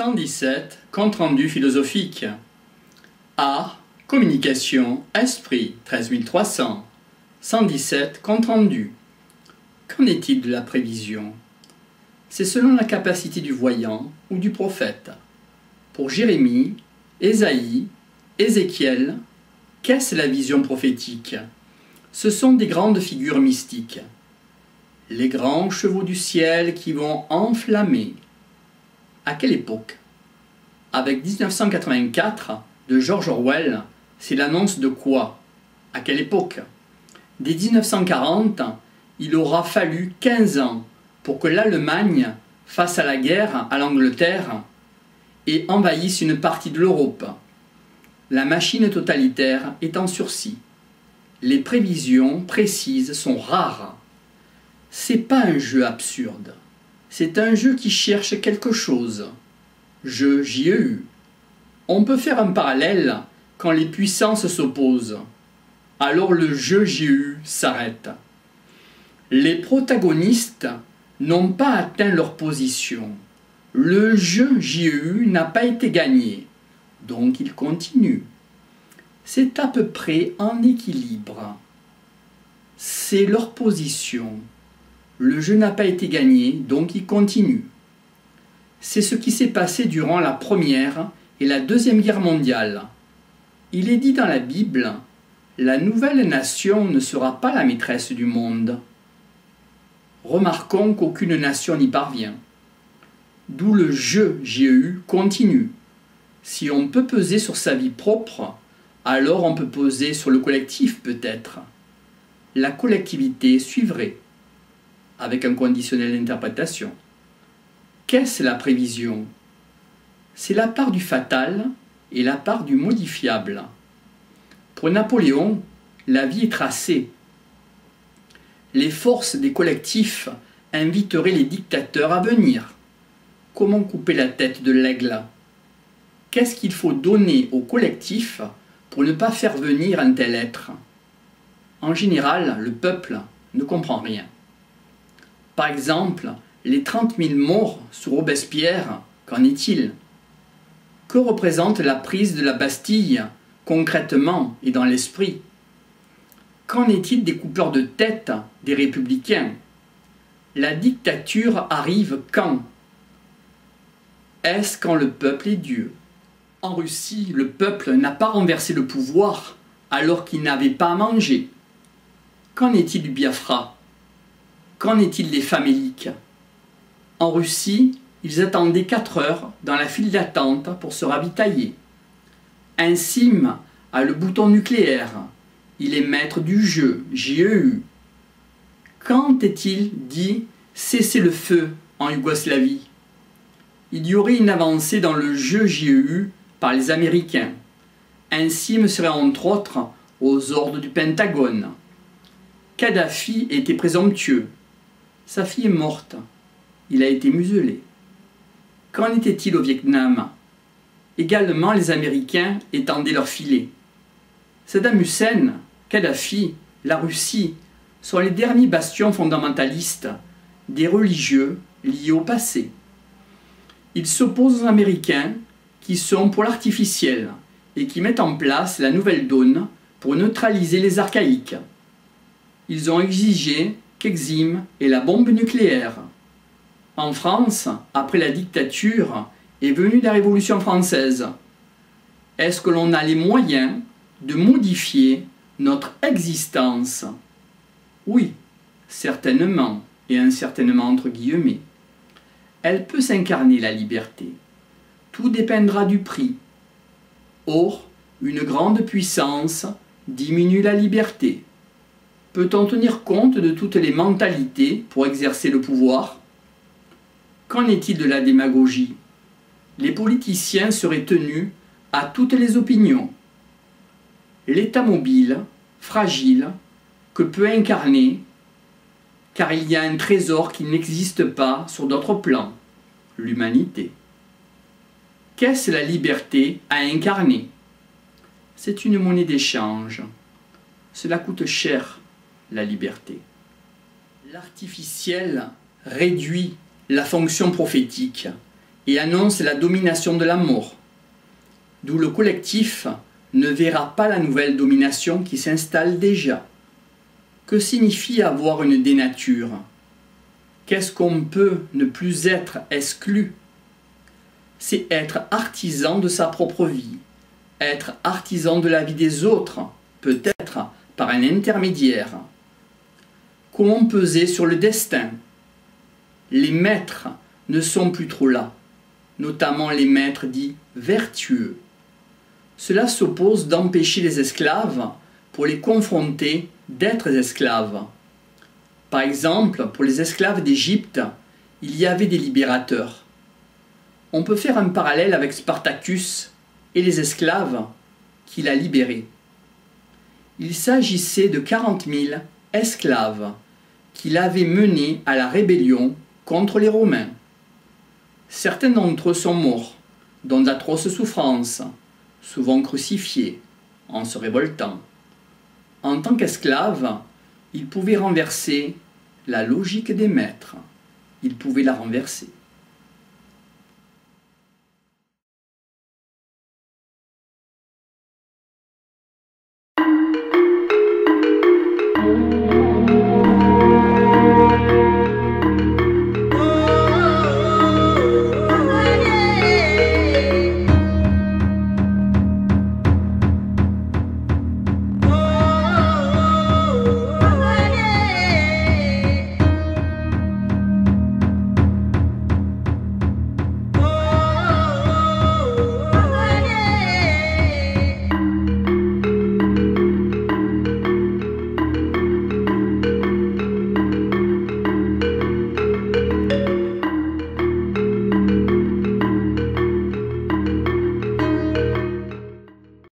117. Compte-rendu philosophique. Art, communication, esprit, 13300. 117. Compte-rendu. Qu'en est-il de la prévision? C'est selon la capacité du voyant ou du prophète. Pour Jérémie, Ésaïe, Ézéchiel, qu'est-ce la vision prophétique? Ce sont des grandes figures mystiques. Les grands chevaux du ciel qui vont enflammer. À quelle époque? Avec 1984 de George Orwell, c'est l'annonce de quoi? À quelle époque? Dès 1940, il aura fallu 15 ans pour que l'Allemagne fasse à la guerre à l'Angleterre et envahisse une partie de l'Europe. La machine totalitaire est en sursis. Les prévisions précises sont rares. C'est pas un jeu absurde. C'est un jeu qui cherche quelque chose. Jeu JEU. On peut faire un parallèle quand les puissances s'opposent. Alors le jeu JEU s'arrête. Les protagonistes n'ont pas atteint leur position. Le jeu JEU n'a pas été gagné. Donc il continue. C'est à peu près en équilibre. C'est leur position. Le jeu n'a pas été gagné, donc il continue. C'est ce qui s'est passé durant la Première et la Deuxième Guerre mondiale. Il est dit dans la Bible, la nouvelle nation ne sera pas la maîtresse du monde. Remarquons qu'aucune nation n'y parvient. D'où le jeu JEU continue. Si on peut peser sur sa vie propre, alors on peut peser sur le collectif peut-être. La collectivité suivrait, avec un conditionnel d'interprétation. Qu'est-ce la prévision? C'est la part du fatal et la part du modifiable. Pour Napoléon, la vie est tracée. Les forces des collectifs inviteraient les dictateurs à venir. Comment couper la tête de l'aigle? Qu'est-ce qu'il faut donner au collectif pour ne pas faire venir un tel être? En général, le peuple ne comprend rien. Par exemple, les 30 000 morts sur Robespierre, qu'en est-il? Que représente la prise de la Bastille, concrètement et dans l'esprit? Qu'en est-il des coupeurs de tête des républicains? La dictature arrive quand? Est-ce quand le peuple est Dieu? En Russie, le peuple n'a pas renversé le pouvoir alors qu'il n'avait pas à manger. Qu'en est-il du Biafra? Qu'en est-il des faméliques? En Russie, ils attendaient 4 heures dans la file d'attente pour se ravitailler. Un Sim a le bouton nucléaire. Il est maître du jeu, JEU. Quand est-il dit cesser le feu en Yougoslavie? Il y aurait une avancée dans le jeu JEU par les Américains. Un Sim serait entre autres aux ordres du Pentagone. Kadhafi était présomptueux. Sa fille est morte. Il a été muselé. Qu'en était-il au Vietnam? Également, les Américains étendaient leurs filets. Saddam Hussein, Kadhafi, la Russie sont les derniers bastions fondamentalistes, des religieux liés au passé. Ils s'opposent aux Américains qui sont pour l'artificiel et qui mettent en place la nouvelle donne pour neutraliser les archaïques. Ils ont exigé qu'Exim ait la bombe nucléaire. En France, après la dictature, est venue la Révolution française. Est-ce que l'on a les moyens de modifier notre existence? Oui, certainement, et incertainement entre guillemets. Elle peut s'incarner la liberté. Tout dépendra du prix. Or, une grande puissance diminue la liberté. Peut-on tenir compte de toutes les mentalités pour exercer le pouvoir? Qu'en est-il de la démagogie? Les politiciens seraient tenus à toutes les opinions. L'état mobile, fragile, que peut incarner, car il y a un trésor qui n'existe pas sur d'autres plans, l'humanité. Qu'est-ce la liberté à incarner? C'est une monnaie d'échange. Cela coûte cher, la liberté. L'artificiel réduit la fonction prophétique et annonce la domination de la mort, d'où le collectif ne verra pas la nouvelle domination qui s'installe déjà. Que signifie avoir une dénature? Qu'est-ce qu'on peut ne plus être exclu? C'est être artisan de sa propre vie, être artisan de la vie des autres, peut-être par un intermédiaire. Comment peser sur le destin? Les maîtres ne sont plus trop là, notamment les maîtres dits vertueux. Cela s'oppose d'empêcher les esclaves pour les confronter d'être esclaves. Par exemple, pour les esclaves d'Égypte, il y avait des libérateurs. On peut faire un parallèle avec Spartacus et les esclaves qu'il a libérés. Il s'agissait de 40 000 esclaves qu'il avait menés à la rébellion contre les Romains. Certains d'entre eux sont morts, dans d'atroces souffrances, souvent crucifiés, en se révoltant. En tant qu'esclaves, ils pouvaient renverser la logique des maîtres. Ils pouvaient la renverser.